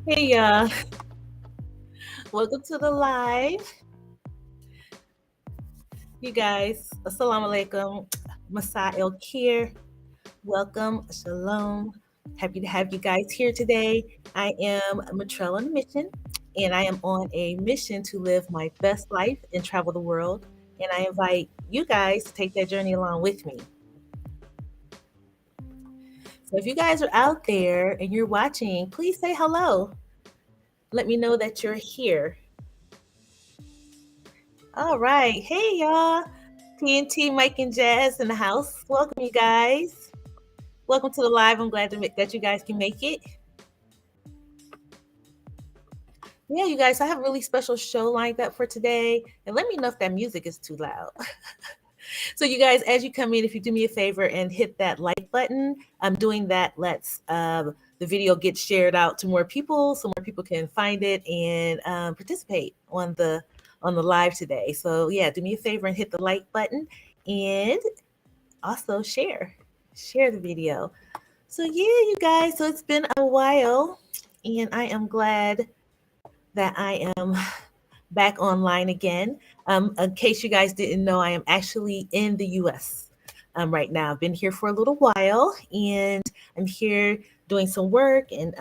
Hey, welcome to the live. You guys, assalamu alaikum, Masa El Kir. Welcome, shalom. Happy to have you guys here today. I am Matrell on a mission, and I am on a mission to live my best life and travel the world. And I invite you guys to take that journey along with me. So if you guys are out there and you're watching, please say hello. Let me know that you're here. All right. Hey, y'all. TNT, Mike, and Jazz in the house. Welcome, you guys. Welcome to the live. I'm glad that you guys can make it. Yeah, you guys, I have a really special show lined up for today. And let me know if that music is too loud. So, you guys, as you come in, if you do me a favor and hit that like button, I'm doing that. Let's the video get shared out to more people so more people can find it and participate on the live today. So yeah, do me a favor and hit the like button and also share the video. So yeah, you guys, so it's been a while and I am glad that I am back online again. In case you guys didn't know, I am actually in the US right now. I've been here for a little while and I'm here doing some work and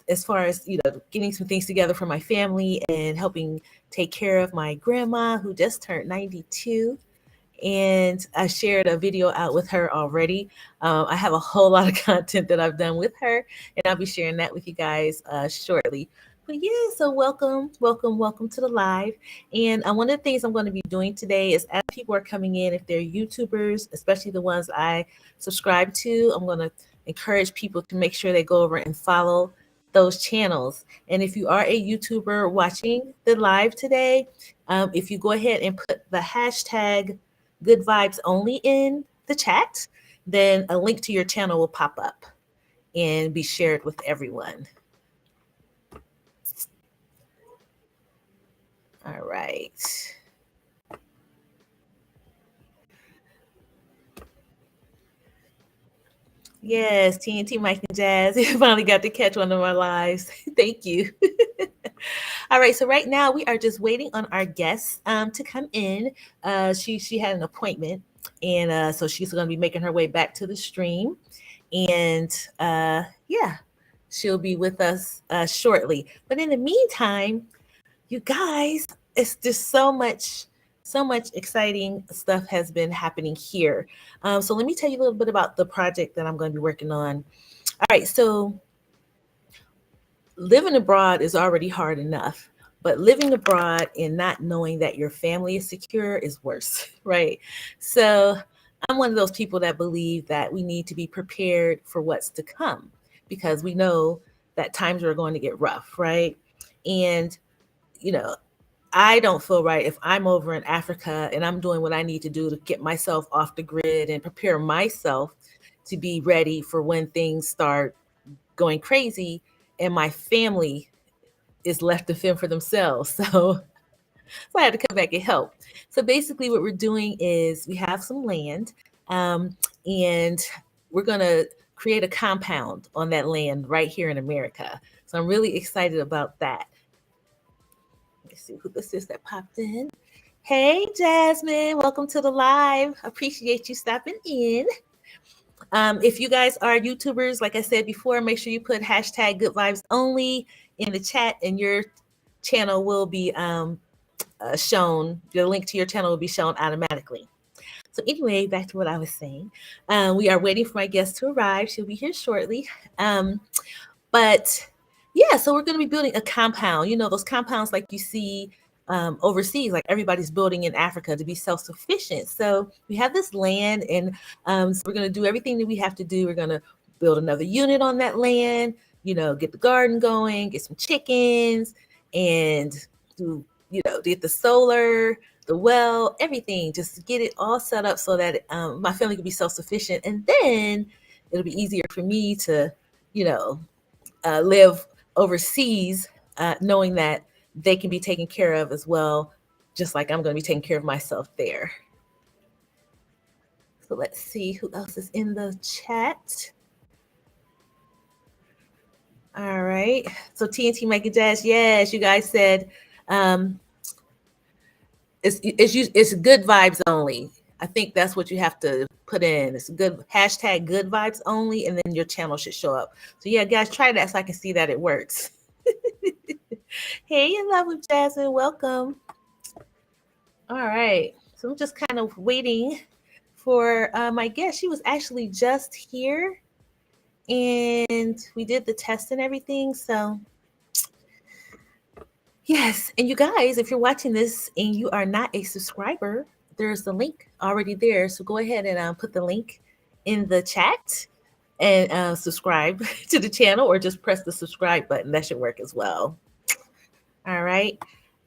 as far as getting some things together for my family and helping take care of my grandma who just turned 92, and I shared a video out with her already. I have a whole lot of content that I've done with her, and I'll be sharing that with you guys shortly. But yeah, so welcome to the live. And one of the things I'm going to be doing today is as people are coming in, if they're YouTubers, especially the ones I subscribe to, I'm going to encourage people to make sure they go over and follow those channels. And if you are a YouTuber watching the live today, if you go ahead and put the hashtag good vibes only in the chat, then a link to your channel will pop up and be shared with everyone. All right. Yes, TNT Mike and Jazz. You finally got to catch one of our lives. Thank you. All right, so right now we are just waiting on our guest to come in. She had an appointment, and so she's going to be making her way back to the stream. And yeah, she'll be with us shortly. But in the meantime, you guys, it's just so much exciting stuff has been happening here. So let me tell you a little bit about the project that I'm going to be working on. All right, so living abroad is already hard enough, but living abroad and not knowing that your family is secure is worse, right? So I'm one of those people that believe that we need to be prepared for what's to come because we know that times are going to get rough, right? And, you know, I don't feel right if I'm over in Africa and I'm doing what I need to do to get myself off the grid and prepare myself to be ready for when things start going crazy and my family is left to fend for themselves. So I had to come back and help. So basically, what we're doing is we have some land, and we're going to create a compound on that land right here in America. So I'm really excited about that. Let's see who this is that popped in. Hey, Jasmine, welcome to the live. Appreciate you stopping in. If you guys are YouTubers, like I said before, make sure you put hashtag good vibes only in the chat and your channel will be shown. The link to your channel will be shown automatically. So anyway, back to what I was saying. We are waiting for my guest to arrive. She'll be here shortly. But yeah, so we're going to be building a compound. You know, those compounds like you see overseas, like everybody's building in Africa to be self-sufficient. So we have this land, and so we're going to do everything that we have to do. We're going to build another unit on that land. You know, get the garden going, get some chickens, and do get the solar, the well, everything. Just get it all set up so that my family can be self-sufficient, and then it'll be easier for me to, you know, live overseas, knowing that they can be taken care of as well, just like I'm going to be taking care of myself there. So let's see who else is in the chat. right. So TNT Mike and Jazz, yes, you guys said um, it's good vibes only. I think that's what you have to put in. It's good hashtag good vibes only, and then your channel should show up. So yeah, guys, try that so I can see that it works. Hey, in love with Jasmine, welcome. All right, so I'm just kind of waiting for my guest. She was actually just here, and we did the test and everything. So yes, and you guys, if you're watching this and you are not a subscriber, there's the link already there. So go ahead and put the link in the chat and subscribe to the channel, or just press the subscribe button. That should work as well. All right.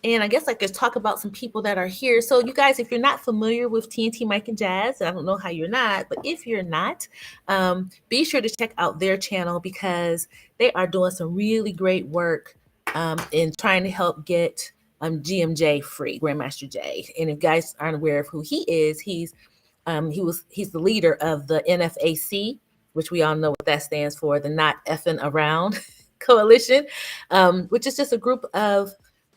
And I guess I could talk about some people that are here. So you guys, if you're not familiar with TNT Mike and Jazz, I don't know how you're not, but if you're not, be sure to check out their channel, because they are doing some really great work in trying to help get GMJ free, Grandmaster J. And if you guys aren't aware of who he is, he's the leader of the NFAC, which we all know what that stands for, the Not Effing Around Coalition, which is just a group of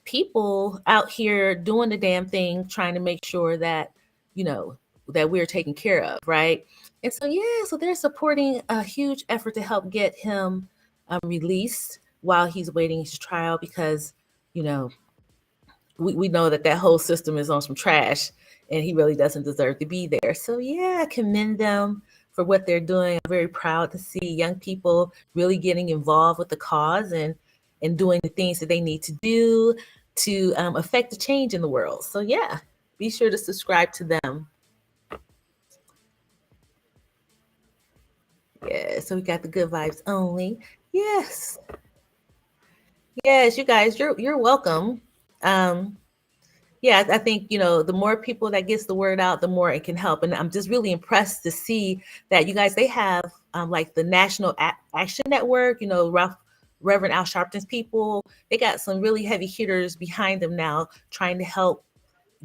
people out here doing the damn thing, trying to make sure that, that we're taken care of, right? And so, yeah, so they're supporting a huge effort to help get him released while he's waiting his trial, because, we know that whole system is on some trash, and he really doesn't deserve to be there. So yeah, I commend them for what they're doing. I'm very proud to see young people really getting involved with the cause and doing the things that they need to do to affect the change in the world. So yeah, be sure to subscribe to them. Yeah, so we got the good vibes only. Yes. Yes, you guys, you're welcome. Yeah, I think, the more people that gets the word out, the more it can help. And I'm just really impressed to see that you guys, they have like the National Action Network, Reverend Al Sharpton's people. They got some really heavy hitters behind them now trying to help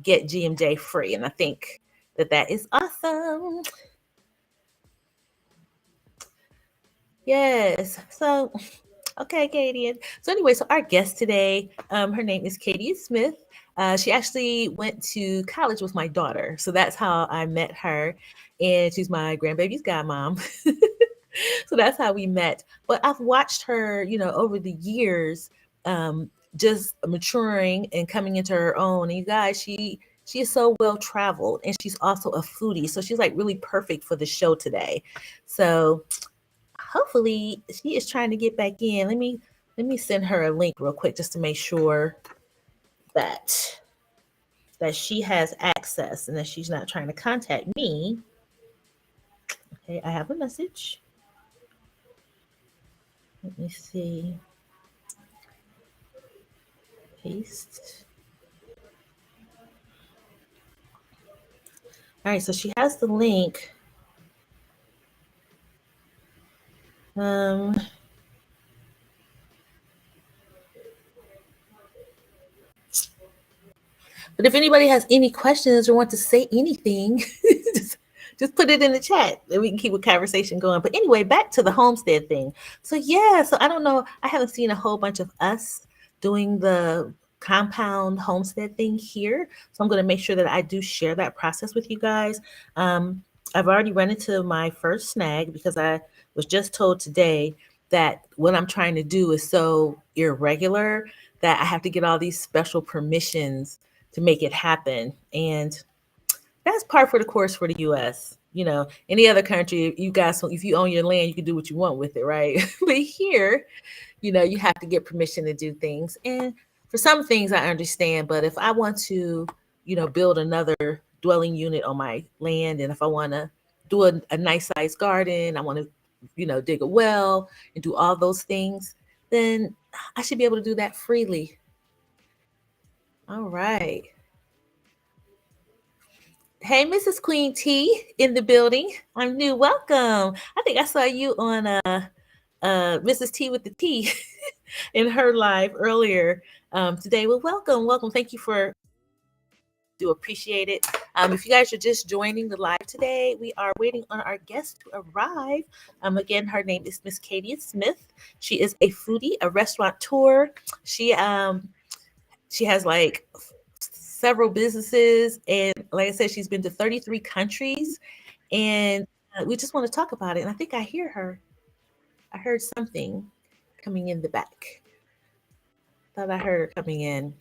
get GMJ free. And I think that is awesome. Yes. So, okay, Kadian. So anyway, so our guest today, her name is Kadian Smith. She actually went to college with my daughter. So that's how I met her. And she's my grandbaby's godmom. So that's how we met. But I've watched her, over the years, just maturing and coming into her own. And you guys, she is so well traveled, and she's also a foodie. So she's like really perfect for the show today. So hopefully she is trying to get back in. Let me send her a link real quick just to make sure that she has access and that she's not trying to contact me. Okay, I have a message. Let me see. Paste. All right, so she has the link. But if anybody has any questions or want to say anything, just put it in the chat and we can keep a conversation going. But anyway, back to the homestead thing. So yeah, so I don't know. I haven't seen a whole bunch of us doing the compound homestead thing here. So I'm going to make sure that I do share that process with you guys. I've already run into my first snag, because I was just told today that what I'm trying to do is so irregular that I have to get all these special permissions to make it happen. And that's par for the course for the US. Any other country, you guys, if you own your land, you can do what you want with it, right? But here, you have to get permission to do things. And for some things I understand, but if I want to, build another dwelling unit on my land, and if I want to do a nice sized garden, I want to, dig a well and do all those things, then I should be able to do that freely. All right. Hey, Mrs. Queen T in the building. I'm new. Welcome. I think I saw you on Mrs. T with the T in her live earlier today. Well, welcome. Thank you for Do appreciate it. If you guys are just joining the live today, we are waiting on our guest to arrive. Again, her name is Miss Kadian Smith. She is a foodie, a restaurateur. She has like several businesses, and like I said, she's been to 33 countries, and we just want to talk about it. And I think I hear her. I heard something coming in the back. Thought I heard her coming in.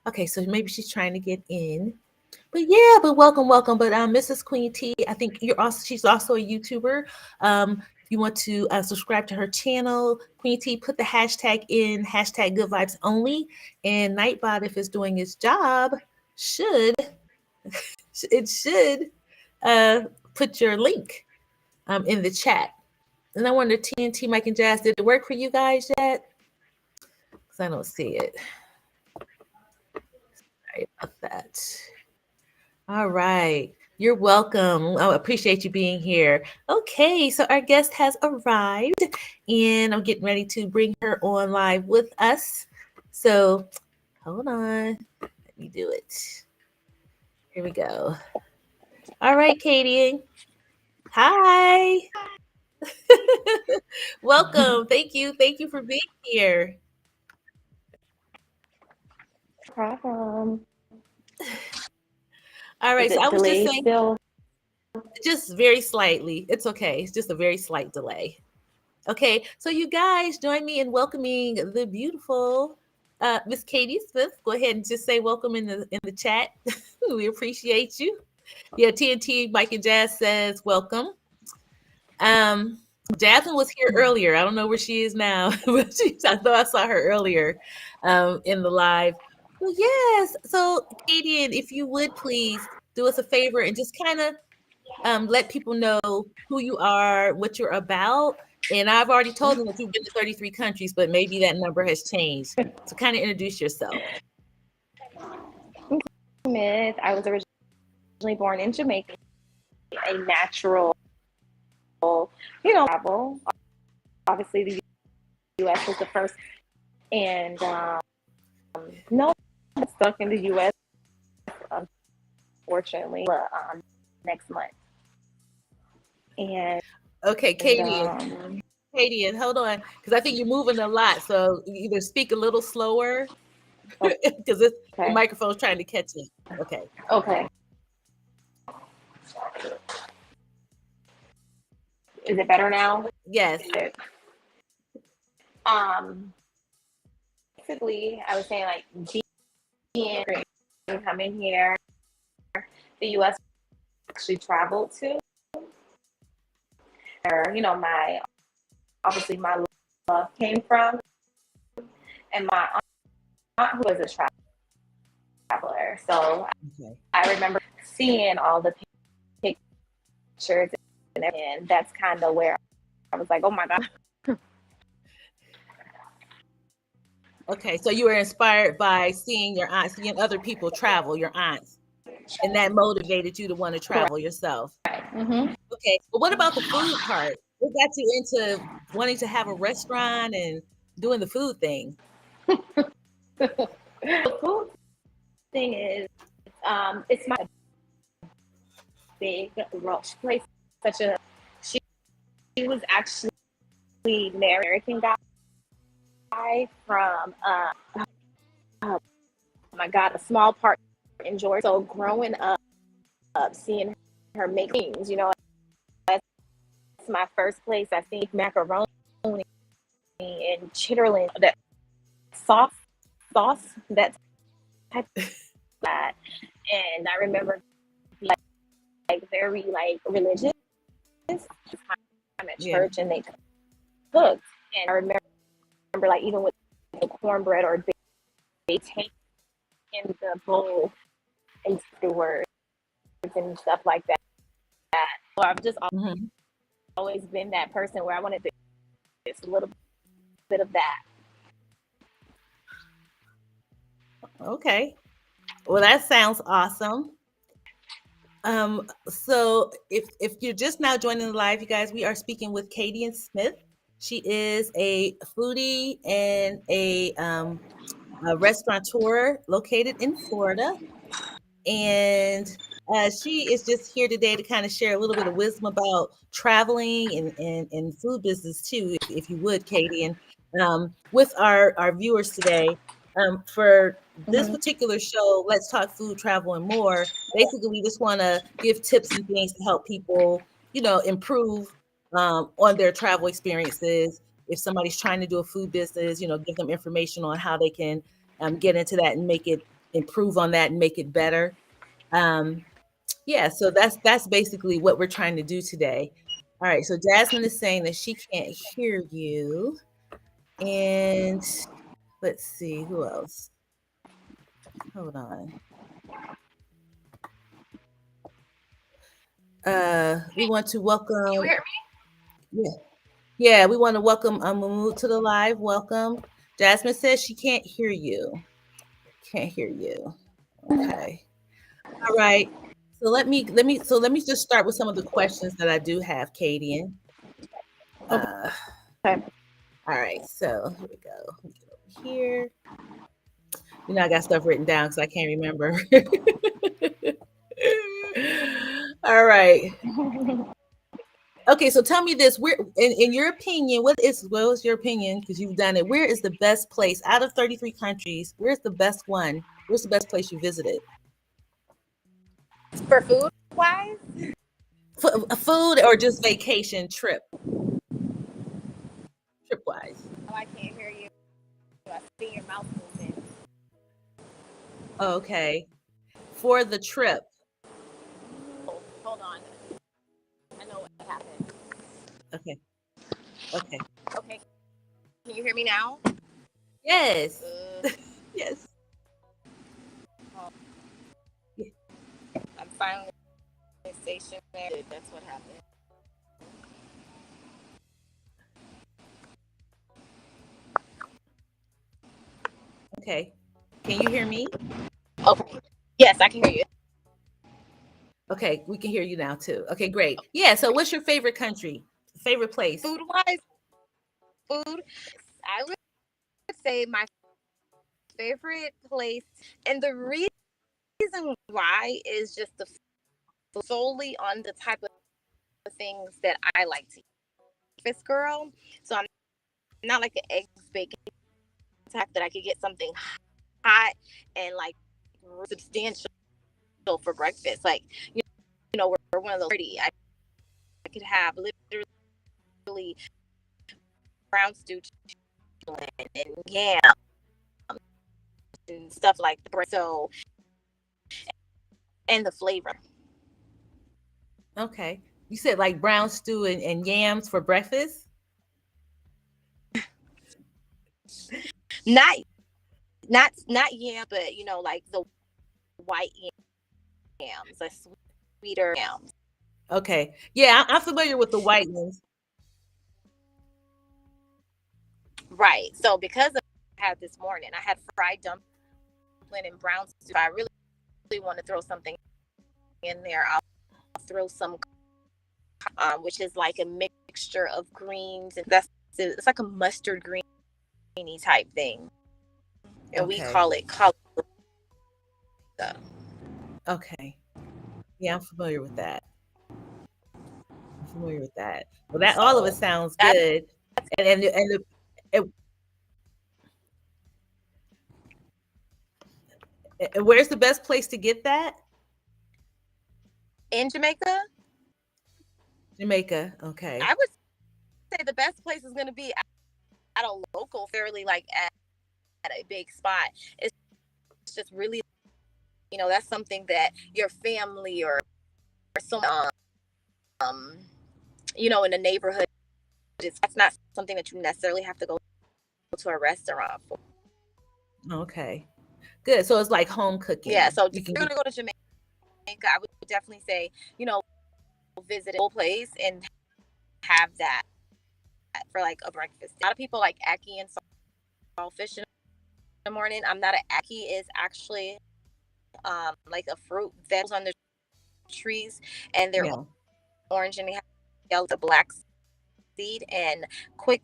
Okay, so maybe she's trying to get in. But welcome. But Mrs. Queen T, I think she's also a YouTuber. If you want to subscribe to her channel, Queen T, put the hashtag in, hashtag good vibes only. And Nightbot, if it's doing its job, should put your link in the chat. And I wonder, TNT, Mike and Jazz, did it work for you guys yet? Because I don't see it. Sorry about that. All right. You're welcome. I appreciate you being here. Okay, so our guest has arrived, and I'm getting ready to bring her on live with us. So hold on. Let me do it. Here we go. All right, Kadian. Hi. Welcome. Thank you. Thank you for being here. No problem. All right. So I was just saying, still? just very slightly. It's okay. It's just a very slight delay. Okay. So you guys join me in welcoming the beautiful Miss Kadian Smith. Go ahead and just say welcome in the chat. We appreciate you. Yeah, TNT Mike and Jazz says welcome. Jasmine was here earlier. I don't know where she is now. I thought I saw her earlier in the live. Well, yes. So, Kadian, if you would please do us a favor and just kind of let people know who you are, what you're about. And I've already told them that you've been to 33 countries, but maybe that number has changed. So, kind of introduce yourself. Smith. I was originally born in Jamaica. A natural, travel. Obviously, the U.S. was the first, and no, I'm stuck in the U.S. Unfortunately, next month. And okay, Kadian. Kadian, hold on, because I think you're moving a lot. So you either speak a little slower, because the microphone's trying to catch it. Okay. Okay. Is it better now? Yes. Basically, I was saying like being coming here, the U.S. actually traveled to. My love came from, and my aunt who was a traveler. So I remember seeing all the pictures, and that's kind of where I was like, oh my God. Okay, so you were inspired by seeing your aunt, seeing other people travel, your aunts, and that motivated you to want to travel yourself. Mm-hmm. Okay, but what about the food part? What got you into wanting to have a restaurant and doing the food thing? The food thing is, it's my big rush place. She was actually an American guy from oh my God, a small part in Georgia. So growing up seeing her make things, that's my first place. I think macaroni and chitterling, that sauce, that type of that. And I remember like very religious time at church, and they cooked. And I remember even with the cornbread, or they take in the bowl and the words and stuff like that. So I've just always been that person where I wanted to just a little bit of that. Okay. Well, that sounds awesome. So if you're just now joining the live, you guys, we are speaking with Kadian Smith. She is a foodie and a restaurateur located in Florida. And she is just here today to kind of share a little bit of wisdom about traveling and food business too, if you would, Katie. And with our viewers today, for this Mhm. particular show, Let's Talk Food, Travel, and More. Basically, we just want to give tips and things to help people, improve on their travel experiences. If somebody's trying to do a food business, give them information on how they can get into that and make it improve on that and make it better. Um, yeah, so that's basically what we're trying to do today. All right, so Jasmine is saying that she can't hear you. And let's see who else. Hold on. We want to You welcome, hear yeah, yeah, we want to welcome Mumu to the live. Welcome. Jasmine says she can't hear you. Can't hear you. Okay. All right. So let me just start with some of the questions that I do have, Kadian. me? Uh, Okay. all right. So here we go. Let me get over here. I got stuff written down because I can't remember. All right. Okay, so tell me this: where, in your opinion, what is your opinion? Because you've done it. Where is the best place out of 33 countries? Where's the best one? Where's the best place you visited? For food wise, Food or just vacation trip wise? oh, I can't hear you. I see your mouth moving. Okay, for the trip. Oh, hold on. I know what happened. Okay, okay, Okay. Can you hear me now? yes, Uh, yes. oh, Yeah. I'm finally stationed there. That's what happened. Okay, can you hear me? Okay. Yes, I can hear you. Okay, we can hear you now too. Okay, great. Yeah. So, what's your favorite country? Favorite place? Food wise, food. I would say my favorite place, and the reason why is just the solely on the type of things that I like to eat. Breakfast girl, so I'm not like an eggs bacon type that I could get something hot and like substantial for breakfast. Like we're one of those pretty. I could have literally brown stew and yam and stuff like that. So and the flavor. Okay. You said like brown stew and yams for breakfast? Not not yam, but like the white yams, like sweeter yams. Okay. Yeah, I'm familiar with the white ones. Right. So because of I had this morning, I had fried dumpling and brown stew. I really want to throw something in there. I'll throw some, which is like a mixture of greens, and it's like a mustard greeny type thing, and we Okay. call it cauliflower. Okay. Yeah, I'm familiar with that. I'm familiar with that. Well, that all of it So sounds that's good. And where's the best place to get that? in Jamaica. Jamaica. Okay. I would say the best place is going to be at a local, fairly like at a big spot. It's just really, that's something that your family or someone, um, in the neighborhood, that's not something that you necessarily have to go to a restaurant for. Okay. Good. So it's like home Yeah. cooking. So You if can you're get going to go to Jamaica, I would definitely say, visit a place and have that for like a breakfast. A lot of people like ackee and saltfish in the morning. I'm not an ackee is actually like a fruit that's on the trees, and they're yeah. orange and they have yellow, the black seed. And quick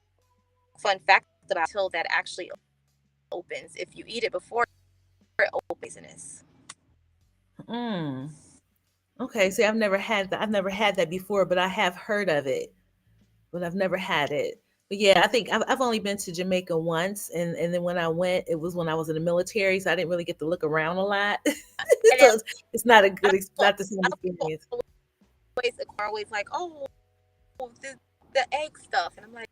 fun fact about until that actually opens. If you eat it before it opens, poisonous. Mm. Okay, see, I've never had that. I've never had that before, but I have heard of it, but I've never had it. But yeah, I think I've only been to Jamaica once, and then when I went, it was when I was in the military, so I didn't really get to look around a lot. And So it's not a good, people, not the same other people experience. always like, oh, the egg stuff, and I'm like,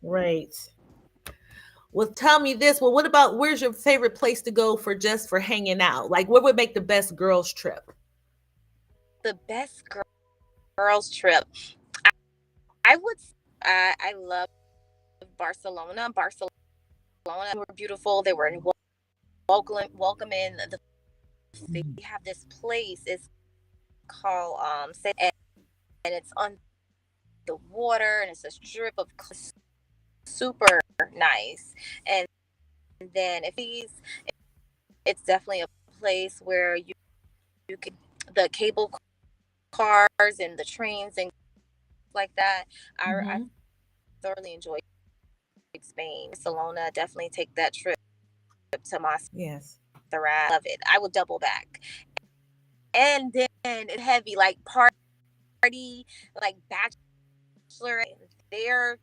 Right. Well, tell me this. Well, what about where's your favorite place to go for just for hanging out? Like, what would make the best girls trip? the best girls trip. I, I would. I love Barcelona. Barcelona were beautiful. They were welcoming. They have this place. It's called and it's on the water, and it's a strip of super nice. And then if it's definitely a place where you can the cable cars and the trains and like that. I Mm-hmm. thoroughly enjoyed Spain. Barcelona, definitely take that trip to Yes. Montserrat. Love it. I would double back. And then it's heavy, like party, like bachelor. Their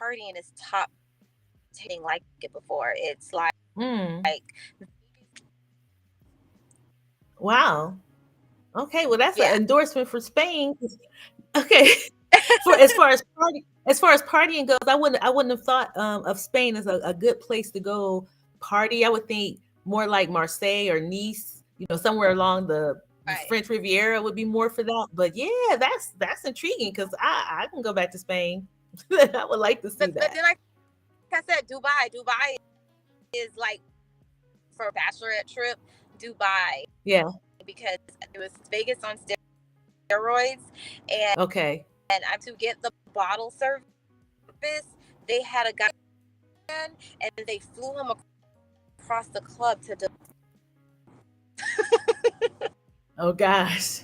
partying is top thing like it before. It's Mm. like Wow. Okay. Well, that's an yeah. endorsement for Spain. Okay. For as far as partying goes, I wouldn't have thought of Spain as a good place to go party. I would think more like Marseille or Nice, somewhere along the Right. French Riviera would be more for that. But yeah, that's intriguing because I can go back to Spain. I would like to see But that. then like I said, Dubai is like for a bachelorette trip, Dubai Yeah. because it was Vegas on steroids, and Okay. to get the bottle service, they had a guy and they flew him across the club to. Oh gosh.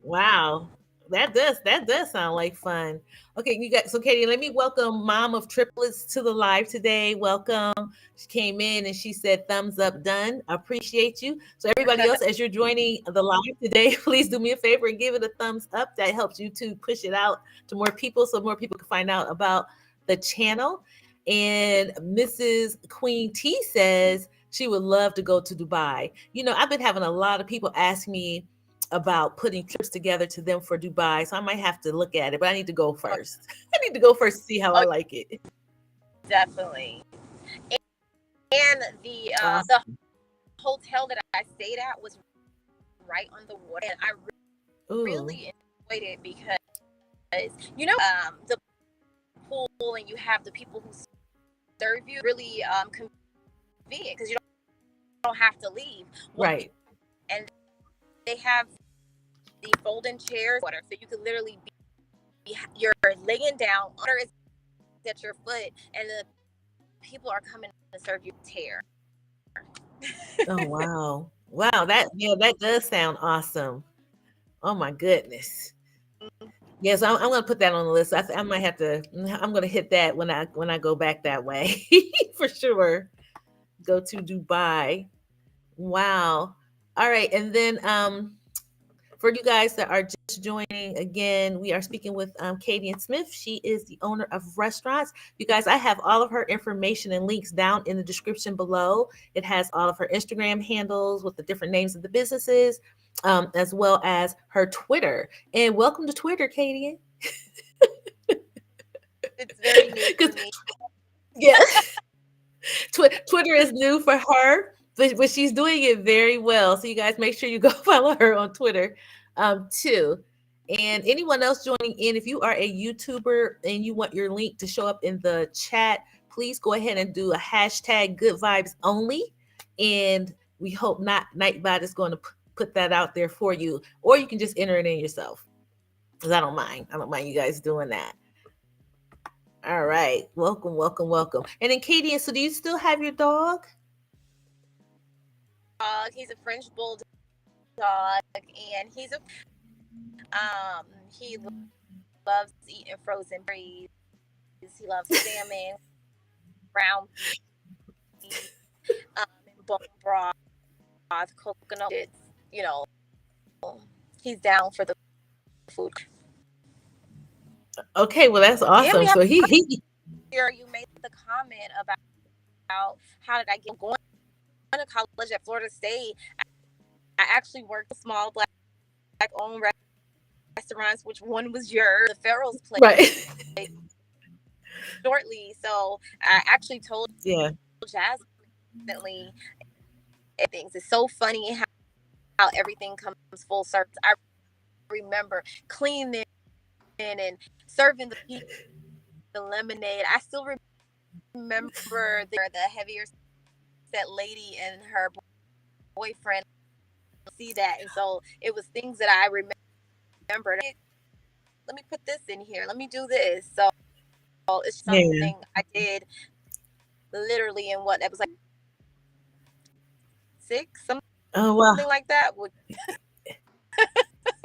Wow. That does sound like fun. Okay, you got so Katie, let me welcome mom of triplets to the live today. Welcome. She came in and she said thumbs up done. I appreciate you. So everybody else, as you're joining the live today, please do me a favor and give it a thumbs up. That helps you to push it out to more people so more people can find out about the channel. And Mrs. Queen T says she would love to go to Dubai. I've been having a lot of people ask me about putting trips together to them for Dubai. So I might have to look at it, but I need to go first. I need to go first to see how I Oh, like it. definitely. And the Awesome. hotel that I stayed at was right on the water, and I Ooh, really enjoyed it because the pool and you have the people who serve you really convenient because you don't have to leave. right. And they have the folding chairs, so you can literally you're laying down, water is at your foot, and the people are coming to serve you tear. Oh wow. Wow, that does sound awesome. Oh my goodness. Yes, I'm gonna put that on the list. I might have to. I'm gonna hit that when I go back that way for sure. Go to Dubai. Wow. All right, and then for you guys that are just joining again, we are speaking with Kadian Smith. She is the owner of restaurants. You guys, I have all of her information and links down in the description below. It has all of her Instagram handles with the different names of the businesses, as well as her Twitter. And welcome to Twitter, Kadian. It's very new Because for me. yeah, Twitter is new for her, but she's doing it very well. So you guys make sure you go follow her on Twitter too. And anyone else joining in, if you are a YouTuber and you want your link to show up in the chat, please go ahead and do a hashtag good vibes only. And we hope not Nightbot is going to put that out there for you, or you can just enter it in yourself. Because I don't mind. I don't mind you guys doing that. All right. Welcome, welcome, welcome. And then Katie, so do you still have your dog? He's a French bulldog, and he loves eating frozen berries. He loves salmon, ground beef. and bone broth, coconut. It's, you know, he's down for the food. Okay, well that's Then we awesome. have So he here. You made the comment about how did I get going to college at Florida State. I actually worked at small black owned restaurants, which one was yours, the Farrell's place, right. shortly. So I actually told Yeah. Jasmine things. It's so funny how everything comes full circle. I remember cleaning and serving the lemonade. I still remember the heavier set lady and her boyfriend see that, and so it was things that I remembered. Hey, let me put this in here. Let me do this. So it's Yeah. something I did literally in what it was like 6, something Oh wow. like that.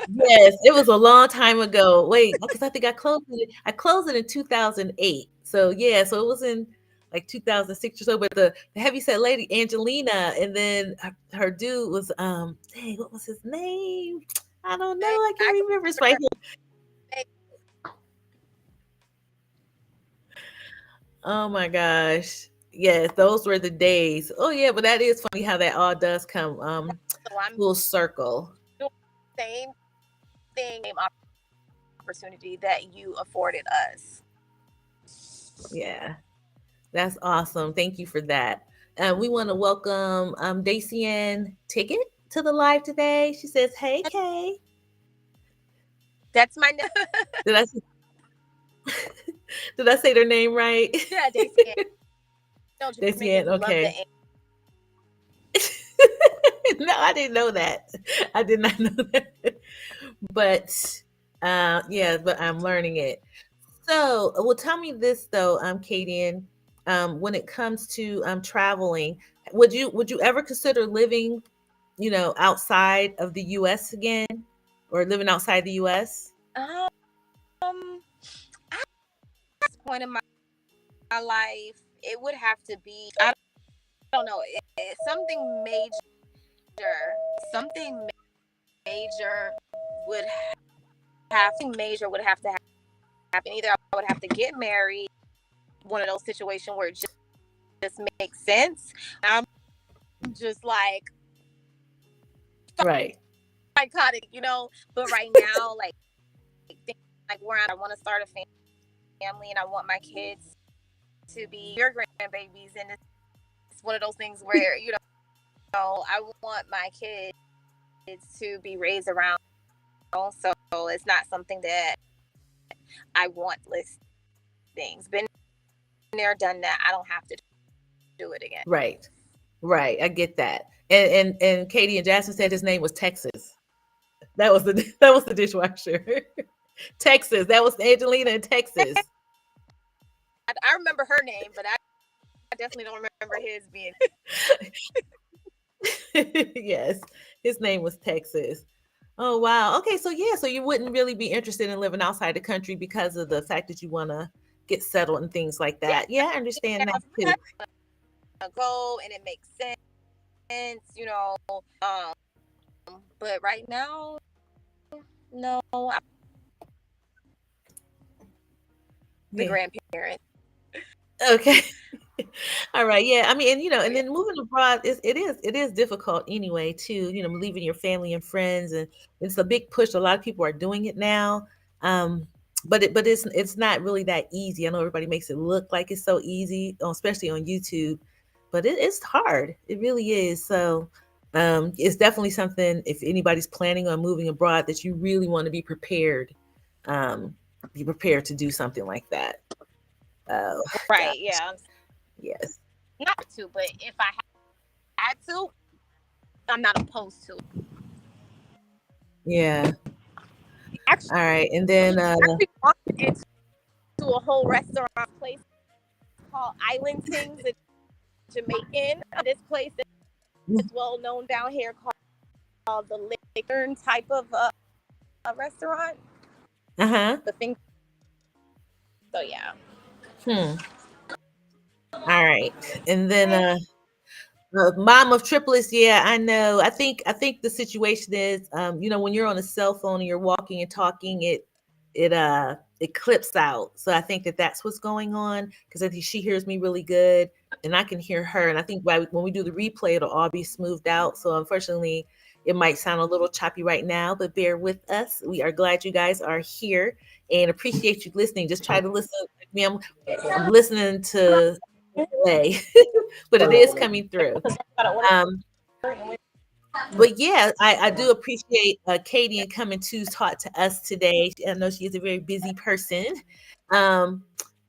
Yes, it was a long time ago. Wait, because I think I closed it in 2008. So yeah, so it was in like 2006 or so. But the heavyset lady Angelina, and then her dude was dang, what was his name? I don't know. I I can't remember. It's right here. Oh my gosh. Yes, those were the days. Oh yeah, but that is funny how that all does come so I'm full circle. doing the same thing, same opportunity that you afforded us. Yeah. That's awesome. Thank you for that. We want to welcome Dacian Ticket to the live today. She says, "Hey Kay." That's my Did I say, did I say their name right? yeah, Daisy. No, Dacian. Jamaicans love the Okay. No, I didn't know that. I did not know that. But yeah, but I'm learning it. So, well, tell me this though, Kadian, when it comes to traveling, would you ever consider living, outside of the U.S. again, or living outside the U.S.? um at this point in my life, it would have to be, I don't know, something something major would major would have to happen. Either I would have to get married, one of those situations where it just makes sense. I'm just like Right. psychotic, but right now, like things like where I want to start a family and I want my kids to be your grandbabies, and it's one of those things where I want my kids to be raised around, so it's not something that I want list things. Been there, done that. I don't have to do it again. Right. Right. I get that. And Katie and Jasmine said his name was Texas. That was the dishwasher. Texas. That was Angelina in Texas. I remember her name, but I definitely don't remember his being. Yes, his name was Texas. Oh wow. Okay, so yeah, so you wouldn't really be interested in living outside the country because of the fact that you want to get settled and things like Yeah, that. Yeah, I understand that too. go and it makes sense, but right now, no, I'm the Yeah. grandparent. Okay. All right. Yeah. I mean, and So and yeah, then moving abroad it is difficult anyway too. Leaving your family and friends, and it's a big push. A lot of people are doing it now. Um, but it's not really that easy. I know everybody makes it look like it's so easy, especially on YouTube, but it's hard. It really is. So, it's definitely something. If anybody's planning on moving abroad, that you really want to um, be prepared to do something like that. Oh, God, right, yeah, yes. not to, but if I had to, I'm not opposed to it. Yeah. Actually, All right. And then walked into a whole restaurant place called Island Things in Jamaican. This place is well known down here called the Liquor type of restaurant. uh-huh. The thing. So yeah. Hmm. All right. And then Mom of triplets, yeah, I know. I think the situation is, when you're on a cell phone and you're walking and talking, it clips out. So I think that that's what's going on, because I think she hears me really good, and I can hear her. And I think when we do the replay, it'll all be smoothed out. So unfortunately, it might sound a little choppy right now, but bear with us. We are glad you guys are here and appreciate you listening. Just try to listen. Like me, I'm listening to delay, but it is coming through. Um, but yeah, I do appreciate Kadian coming to talk to us today. I know she is a very busy person.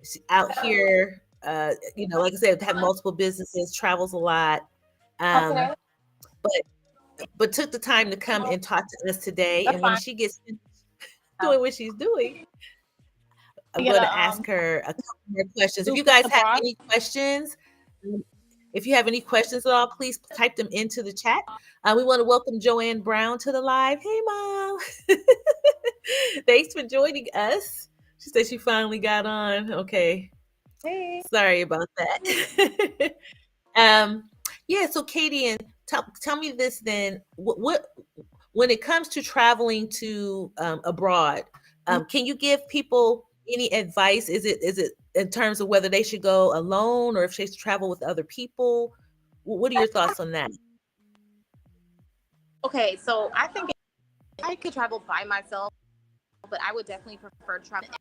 She's out here, like I said, have multiple businesses, travels a lot. Um, but took the time to come and talk to us today. And when she gets doing what she's doing, I'm going to ask her a couple more questions. If you guys have any questions, if you have any questions at all, please type them into the chat. We want to welcome Joanne Brown to the live. Hey, Mom. Thanks for joining us. She said she finally got on. Okay. Hey. Sorry about that. um, yeah, so Katie, and tell me this then. What when it comes to traveling to abroad, can you give people any advice? Is it in terms of whether they should go alone or if they should travel with other people? What are your thoughts on that? Okay, so I think I could travel by myself, but I would definitely prefer traveling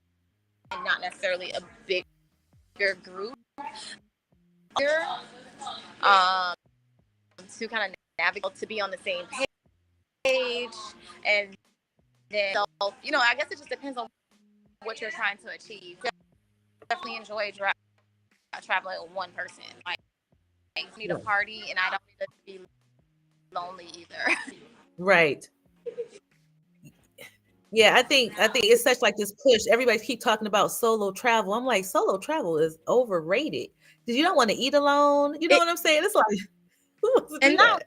and not necessarily a bigger group here, um, to kind of navigate, to be on the same page, and then, I guess it just depends on what you're trying to achieve. Definitely enjoy traveling with one person. Like, I need a party, and I don't need to be lonely either. Right. Yeah, I think it's such like this push. Everybody keep talking about solo travel. I'm like, solo travel is overrated because you don't want to eat alone. You know what I'm saying? It's like, who wants to do that?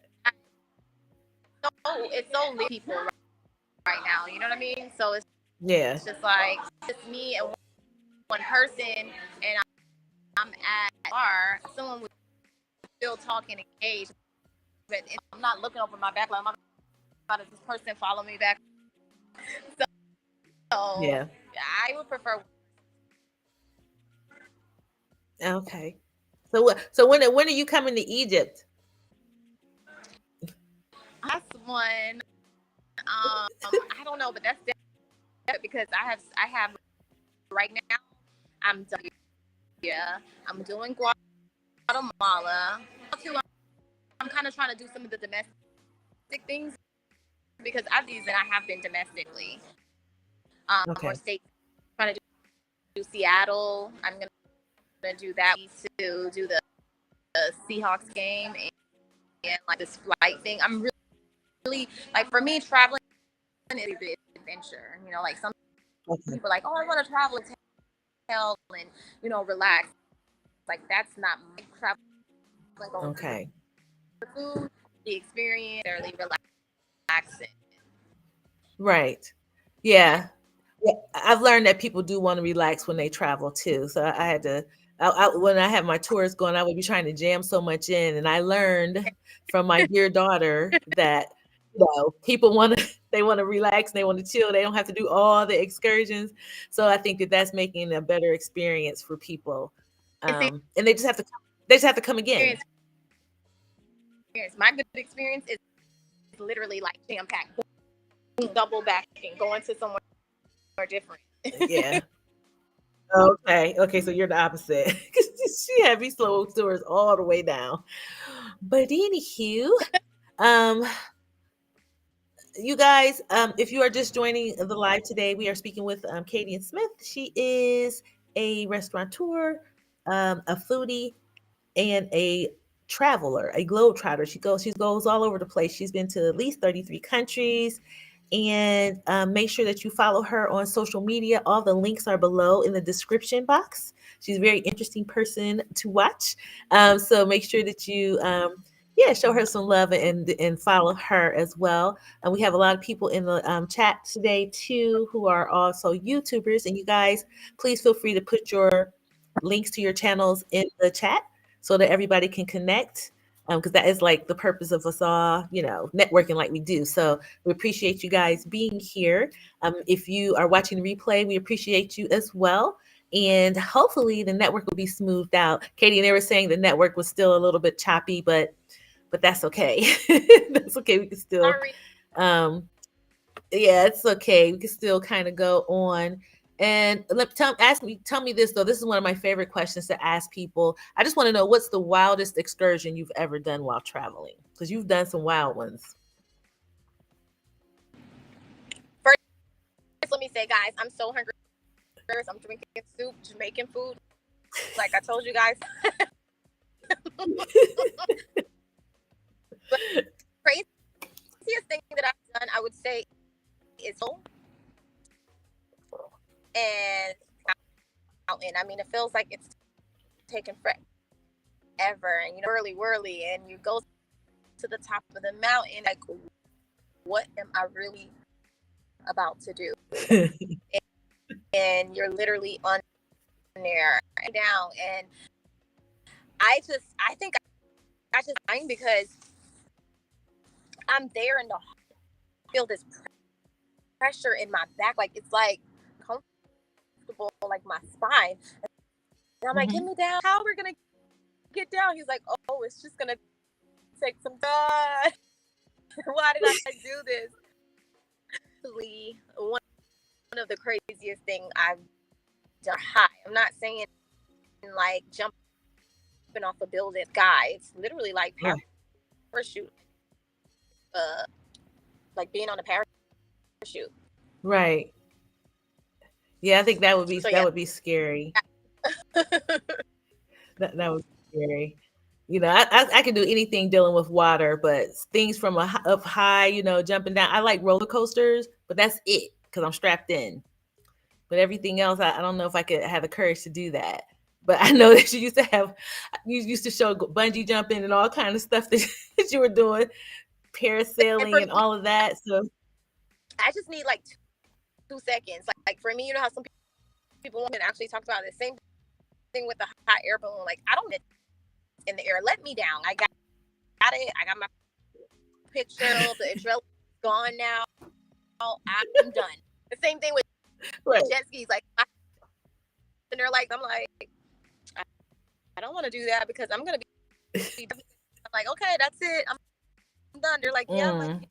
It's so little people right now. You know what I mean? So it's just like it's me and one person, and I'm at a bar. Someone would still talk and engage, but I'm not looking over my back. Like, how does this person follow me back? So yeah, I would prefer. Okay. So when are you coming to Egypt? That's one. I don't know, but that's because I have right now. I'm I'm doing Guatemala. I'm kind of trying to do some of the domestic things because I have been domestically. Or states, trying to do Seattle. I'm gonna do that to do the Seahawks game and like this flight thing. I'm really like, for me, traveling is an adventure. Like some people are like, oh, I want to travel and relax. Like, that's not my traveling. Okay. The food, the experience, fairly relaxing. Right. Yeah. Yeah. I've learned that people do want to relax when they travel too. So I had to. When I have my tours going, I would be trying to jam so much in, and I learned from my dear daughter that people they want to relax, they want to chill, they don't have to do all the excursions. So I think that that's making a better experience for people, and they just have to come again. My good experience is literally like jam packed, double backing, going to somewhere different. Yeah. Okay, so you're the opposite. She had me slow tours all the way down. But anywho, you guys, if you are just joining the live today, we are speaking with Kadian Smith. She is a restaurateur, a foodie, and a traveler, a globetrotter. She goes all over the place. She's been to at least 33 countries. And make sure that you follow her on social media. All the links are below in the description box. She's a very interesting person to watch. So make sure that you show her some love and follow her as well. And we have a lot of people in the chat today too who are also YouTubers. And you guys, please feel free to put your links to your channels in the chat so that everybody can connect. because that is like the purpose of us all, networking like we do. So we appreciate you guys being here. If you are watching the replay, we appreciate you as well. And hopefully the network will be smoothed out. Katie, and they were saying the network was still a little bit choppy, but that's okay. That's okay. We can still, Sorry. yeah, it's okay. We can still kind of go on. And tell me this though. This is one of my favorite questions to ask people. I just want to know, what's the wildest excursion you've ever done while traveling? Because you've done some wild ones. First, let me say, guys, I'm so hungry. I'm drinking soup, Jamaican food, like I told you guys. But craziest thing that I've done, I would say, is and mountain. I mean, it feels like it's taken forever, and whirly, and you go to the top of the mountain, like, what am I really about to do? And you're literally on there and down, and I think I just mind because I'm there and I feel this pressure in my back, like it's like comfortable, like my spine. And I'm like, get me down. How are we gonna get down? He's like, oh, it's just gonna take some time. Why did I do this? Actually, one of the craziest thing I've done high. I'm not saying like jumping off a building sky. It's literally like parachute. Like being on a parachute. Right. Yeah, I think that would be would be scary. that would be scary. I can do anything dealing with water, but things from up high, jumping down. I like roller coasters, but that's it because I'm strapped in. But everything else, I don't know if I could have the courage to do that. But I know that you used to show bungee jumping and all kind of stuff that you were doing, parasailing and all of that. So I just need like 2 seconds. Like for me, how some people can actually talk about the same thing with the hot air balloon. Like, I don't need in the air. Let me down. I got it. I got my picture. The adrenaline gone now. I'm done. The same thing with jet skis. Like, and they're like, I'm like, I don't want to do that because I'm gonna be. I'm like, okay, that's it. I'm done. They're like, yeah. I'm like,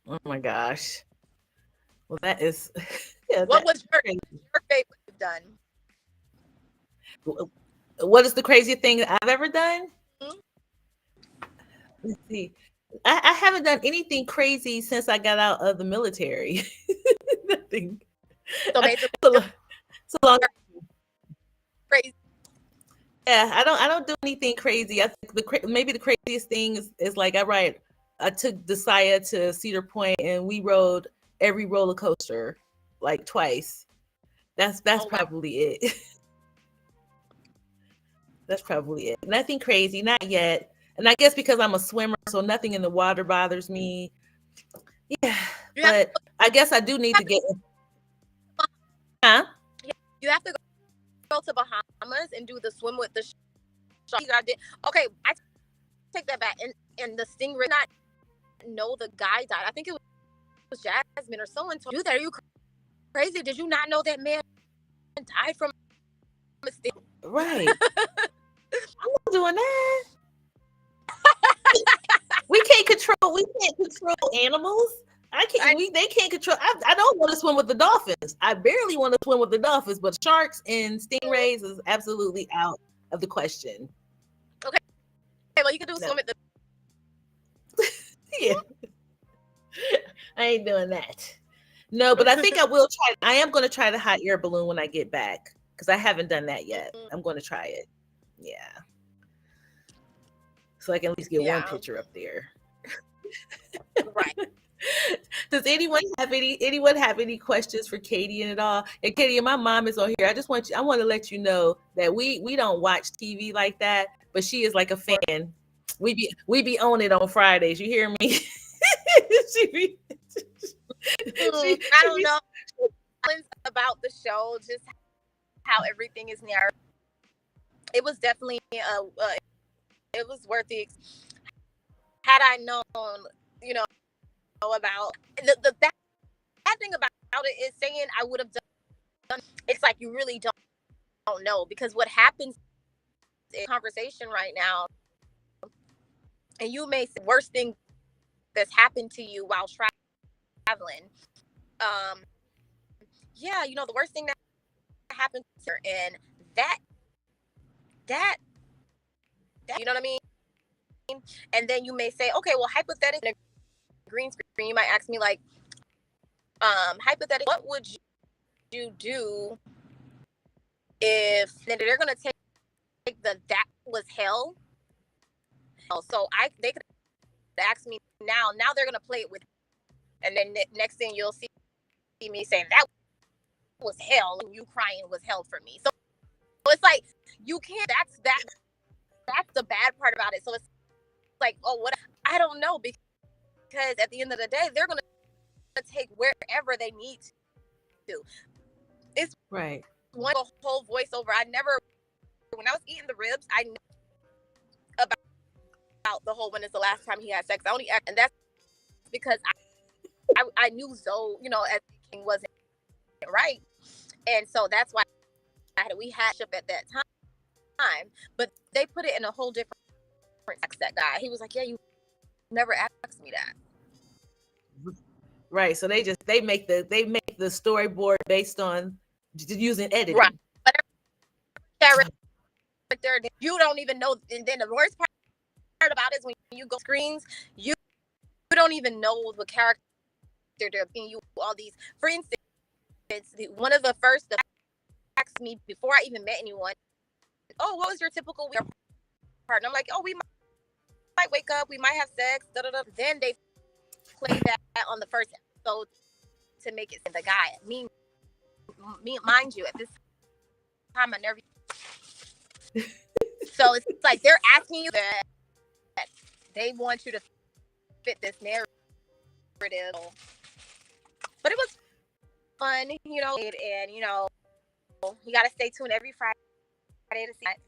oh my gosh. Well, that is. Yeah, what was your favorite you've done? What is the craziest thing I've ever done? Let's see. I haven't done anything crazy since I got out of the military. Nothing. So long. Crazy. Yeah, I don't do anything crazy. I think maybe the craziest thing is like I took Desaya to Cedar Point and we rode every roller coaster like twice. That's probably it. That's probably it. Nothing crazy, not yet. And I guess because I'm a swimmer, so nothing in the water bothers me. Yeah, but I guess I do need to get. Huh? You have to go to Bahamas and do the swim with the sharks. I did. Okay, I take that back. And the stingray, not know the guy died. I think it was Jasmine or someone told you that. Are you crazy? Did you not know that man died from a stingray? Right. I'm not doing that. We can't control animals. They can't control. I don't want to swim with the dolphins. I barely want to swim with the dolphins, but sharks and stingrays is absolutely out of the question. Okay. Well, you can do swim at the. Yeah. I ain't doing that. No, but I think I will try. I am going to try the hot air balloon when I get back because I haven't done that yet. I'm going to try it. Yeah. So I can at least get one picture up there. Right. Does anyone have any questions for Kadian at all? And Kadian, my mom is on here. I want to let you know that we don't watch TV like that, but she is like a fan. We be on it on Fridays. You hear me? I don't know about the show, just how everything is narrated. it was definitely it was worth it. Had I known, about the bad thing about it is saying I would have done. It's like you really don't know, because what happens in conversation right now, and you may say the worst thing that's happened to you while traveling. Yeah, the worst thing that happened to her, and that you know what I mean? And then you may say, okay, well, hypothetically, green screen, you might ask me like, hypothetically, what would you do if they're gonna take that was hell? So they could ask me now they're gonna play it with, and then next thing you'll see me saying that was hell, and you crying was hell for me. So it's like you can't. That's the bad part about it. So it's like, oh, what? I don't know, because at the end of the day, they're gonna take wherever they need to. It's right. One whole voiceover. When I was eating the ribs, I knew about the whole when is the last time he had sex. I only asked, and that's because I knew Zoe, as King wasn't right, and so that's why we had ship at that time. But they put it in a whole different text. That guy, he was like, "Yeah, you never asked me that." Right. So they make the storyboard based on using editing. Right. Character, you don't even know. And then the worst part about it is when you go screens, you don't even know the character they're being you. All these, for instance, one of the first that asked me before I even met anyone, "Oh, what was your typical week?" And I'm like, "Oh, we might wake up, we might have sex." Da, da, da. Then they play that on the first episode to make it the guy. Me, mind you, at this time I never. So it's like they're asking you that they want you to fit this narrative, but it was fun, and you gotta stay tuned every Friday to see it.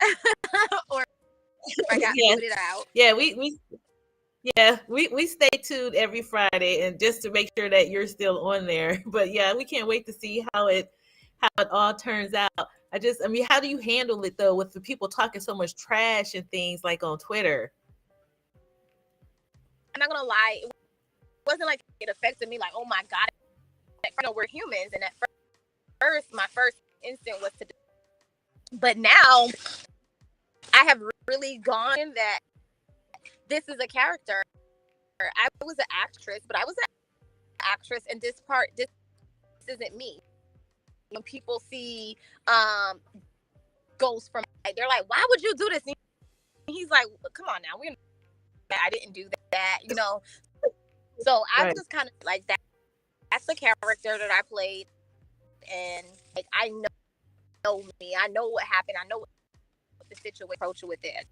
Or I got to put it out. Yeah, we stay tuned every Friday, and just to make sure that you're still on there. But yeah, we can't wait to see how it all turns out. How do you handle it though, with the people talking so much trash and things like on Twitter? I'm not gonna lie, it wasn't like it affected me like, oh my God, we're humans. And at first, my first instinct was to, but now I have really gone in that this is a character. I was an actress, but I was an actress, and this isn't me. When people see ghosts from, they're like, "Why would you do this?" And he's like, "Come on now, I didn't do that, So I was just kind of like that. That's the character that I played, and like I know me. I know what happened. I know what the situation approach with it at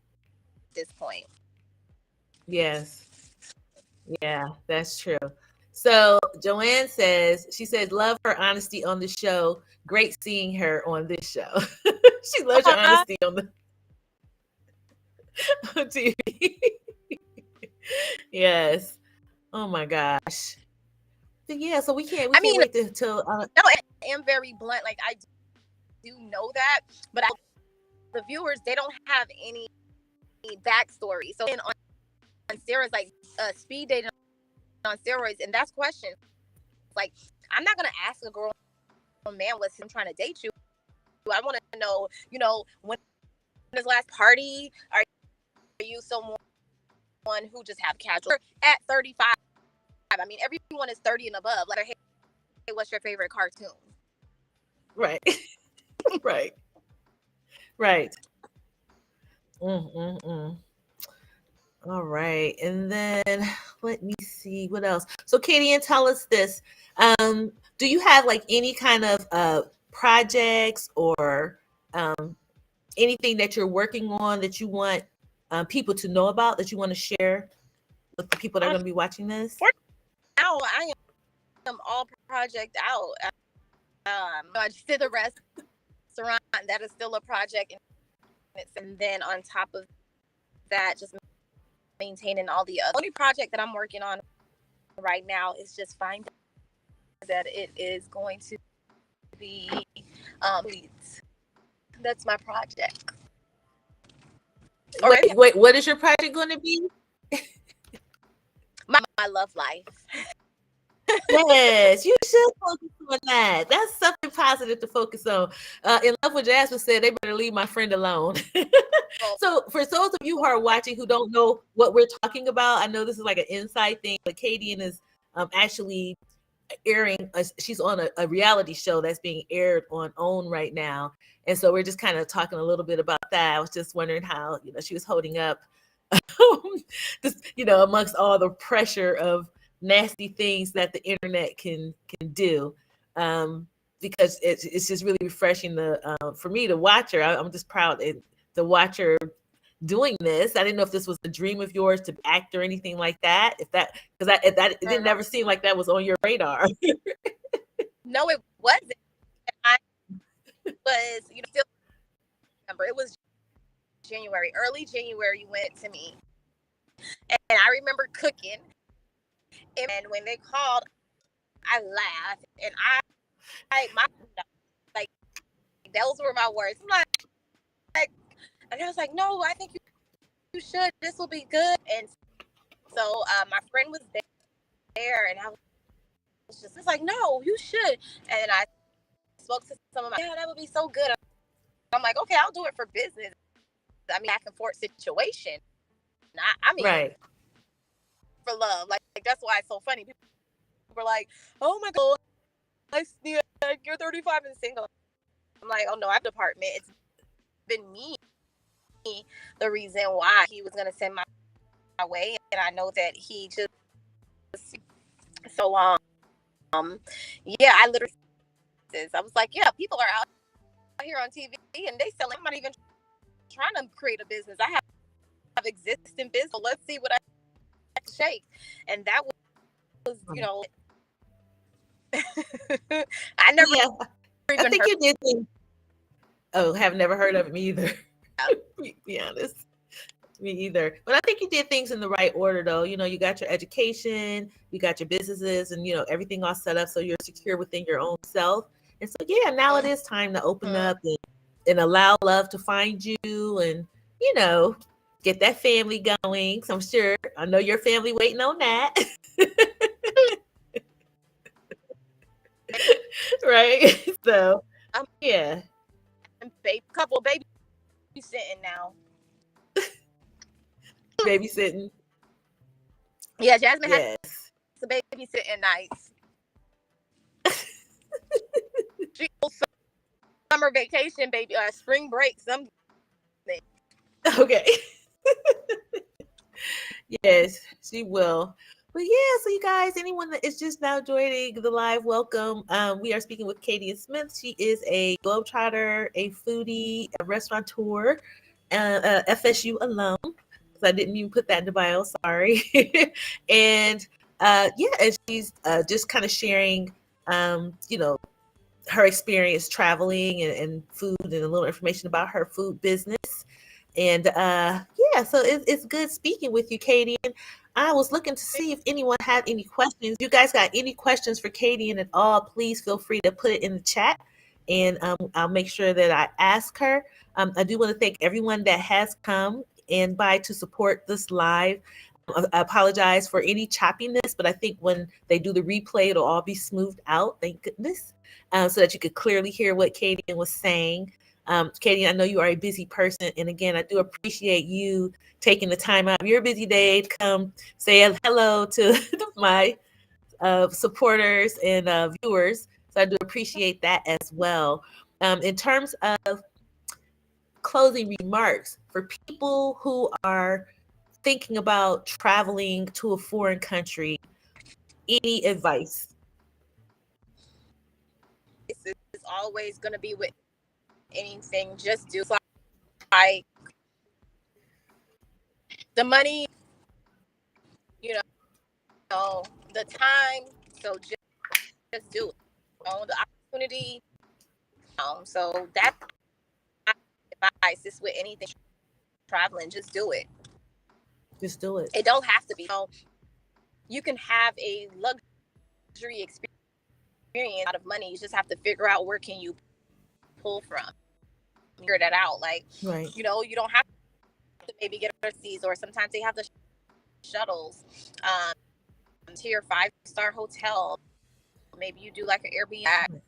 this point. Yes. Yeah, that's true. So Joanne says, love her honesty on the show. Great seeing her on this show. She loves your honesty on TV. Yes. Oh my gosh. But yeah, so we can't wait until no, I am very blunt. Like I do know that, but the viewers, they don't have any backstory. So on steroids, like speed dating on steroids, and that's questions. Like, I'm not gonna ask a girl or man, was him trying to date you? I want to know, when his last party? Are you someone who just have casual at 35? I mean, everyone is 30 and above. Like, hey, what's your favorite cartoon? Right. Right. All right. And then let me see what else. So Kadian, tell us this. Do you have like any kind of projects or anything that you're working on that you want people to know about, that you want to share with the people that are going to be watching this? Now I am all project out. I just did the restaurant. That is still a project and then on top of that, just maintaining all the other. Only project that I'm working on right now is just finding that it is going to be that's my project. Wait, what is your project going to be? My love life. Yes, you should focus on that. That's something positive to focus on. In Love with Jasmine said, they better leave my friend alone. So for those of you who are watching who don't know what we're talking about, I know this is like an inside thing, but Kadian is actually airing, she's on a reality show that's being aired on OWN right now. And so we're just kind of talking a little bit about that. I was just wondering how, she was holding up, just, amongst all the pressure of nasty things that the internet can do. Because it's just really refreshing for me to watch her. I'm just proud to watch her doing this. I didn't know if this was a dream of yours to act or anything like that. Because it didn't never seem like that was on your radar. No, it wasn't. I was, still remember it was early January. You went to me, and I remember cooking. And when they called, I laughed, and like those were my words. I'm like, and I was like, no, I think you should. This will be good. And so my friend was there, and I was just like, no, you should. And I spoke to some of my, yeah, that would be so good. I'm like, okay, I'll do it for business. I mean, back and forth situation. I mean, right. For love. Like that's why it's so funny. People were like, oh my God, you're 35 and single. I'm like, oh no, I have a department. It's been me, the reason why he was going to send my way. And I know that he just, so yeah, I literally, I was like, yeah, people are out here on TV and they selling. I'm not even trying to create a business. I have existing business. So let's see what I can shake. And that was, I never. Yeah, I think you did think. Oh, have never heard of it either. Be honest. Me either. But I think you did things in the right order, though. You got your education, you got your businesses, and everything all set up so you're secure within your own self. And so, yeah, now it is time to open up and allow love to find you, and get that family going. So I'm sure I know your family waiting on that. Right. So yeah. Couple babysitting now. Babysitting. Yeah, Jasmine has some babysitting nights. She goes summer vacation, baby, spring break, something. Okay. Yes, she will. But yeah, so you guys, anyone that is just now joining the live, welcome. We are speaking with Kadian Smith. She is a globetrotter, a foodie, a restaurateur, FSU alum. Because I didn't even put that in the bio, sorry. And and she's just kind of sharing, her experience traveling and food and a little information about her food business. And so it's good speaking with you, Kadian. I was looking to see if anyone had any questions. You guys got any questions for Kadian at all, please feel free to put it in the chat, and I'll make sure that I ask her. I do want to thank everyone that has come and by to support this live. I apologize for any choppiness, but I think when they do the replay, it'll all be smoothed out, thank goodness, so that you could clearly hear what Kadian was saying. Kadian, I know you are a busy person, and again, I do appreciate you taking the time out of your busy day to come say hello to my supporters and viewers. So I do appreciate that as well. In terms of closing remarks for people who are thinking about traveling to a foreign country, any advice? This is always going to be with anything. Just do like the money, the time. So just do it. The opportunity. So that's my advice. This with anything traveling, just do it. Just do it. It don't have to be. You can have a luxury experience out of money. You just have to figure out where can you pull from. Figure that out. Like, right. You don't have to maybe get overseas, or sometimes they have the shuttles to your 5-star hotel. Maybe you do like an Airbnb.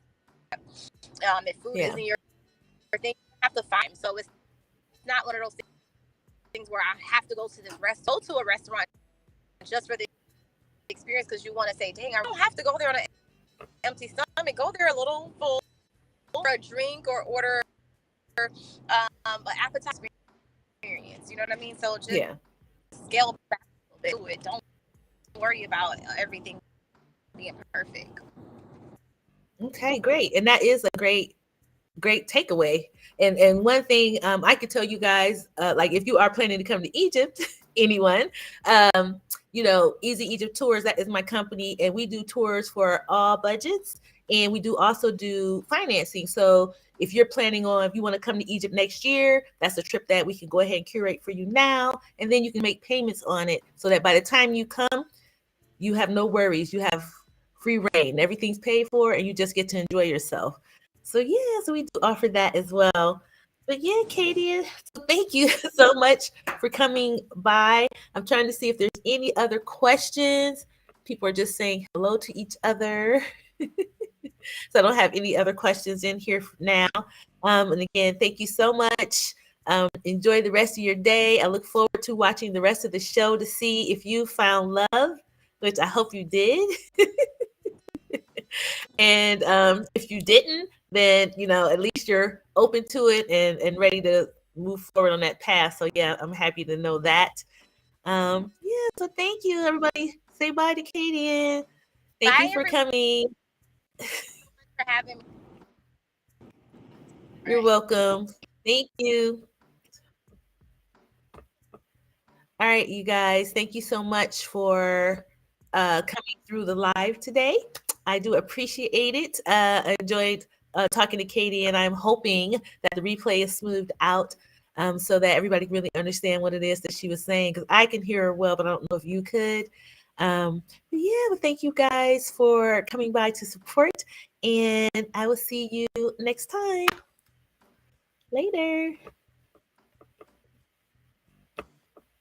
If food isn't your thing, you have to find. So it's not one of those things where I have to go to this go to a restaurant just for the experience, because you want to say, dang, I don't have to go there on an empty stomach. Go there a little full for a drink, or order an appetizer experience. You know what I mean? So just scale back a little bit. Don't worry about everything being perfect. Okay, great. And that is a great takeaway. And one thing I could tell you guys, like if you are planning to come to Egypt, anyone, Easy Egypt Tours, that is my company, and we do tours for all budgets, and we do also do financing. So if you're planning on, if you want to come to Egypt next year, that's a trip that we can go ahead and curate for you now, and then you can make payments on it so that by the time you come, you have no worries. You have free reign. Everything's paid for, and you just get to enjoy yourself. So so we do offer that as well. But yeah, Kadian, thank you so much for coming by. I'm trying to see if there's any other questions. People are just saying hello to each other. So I don't have any other questions in here now. And again, thank you so much. Enjoy the rest of your day. I look forward to watching the rest of the show to see if you found love, which I hope you did. And if you didn't, then, at least you're open to it and ready to move forward on that path. So yeah, I'm happy to know that. So thank you, everybody. Say bye to Kadian. Thank you for coming. For having me. You're welcome. Thank you. All right, you guys, thank you so much for coming through the live today. I do appreciate it. I enjoyed talking to Katie, and I'm hoping that the replay is smoothed out so that everybody really understand what it is that she was saying, because I can hear her well, but I don't know if you could. But thank you guys for coming by to support, and I will see you next time. Later.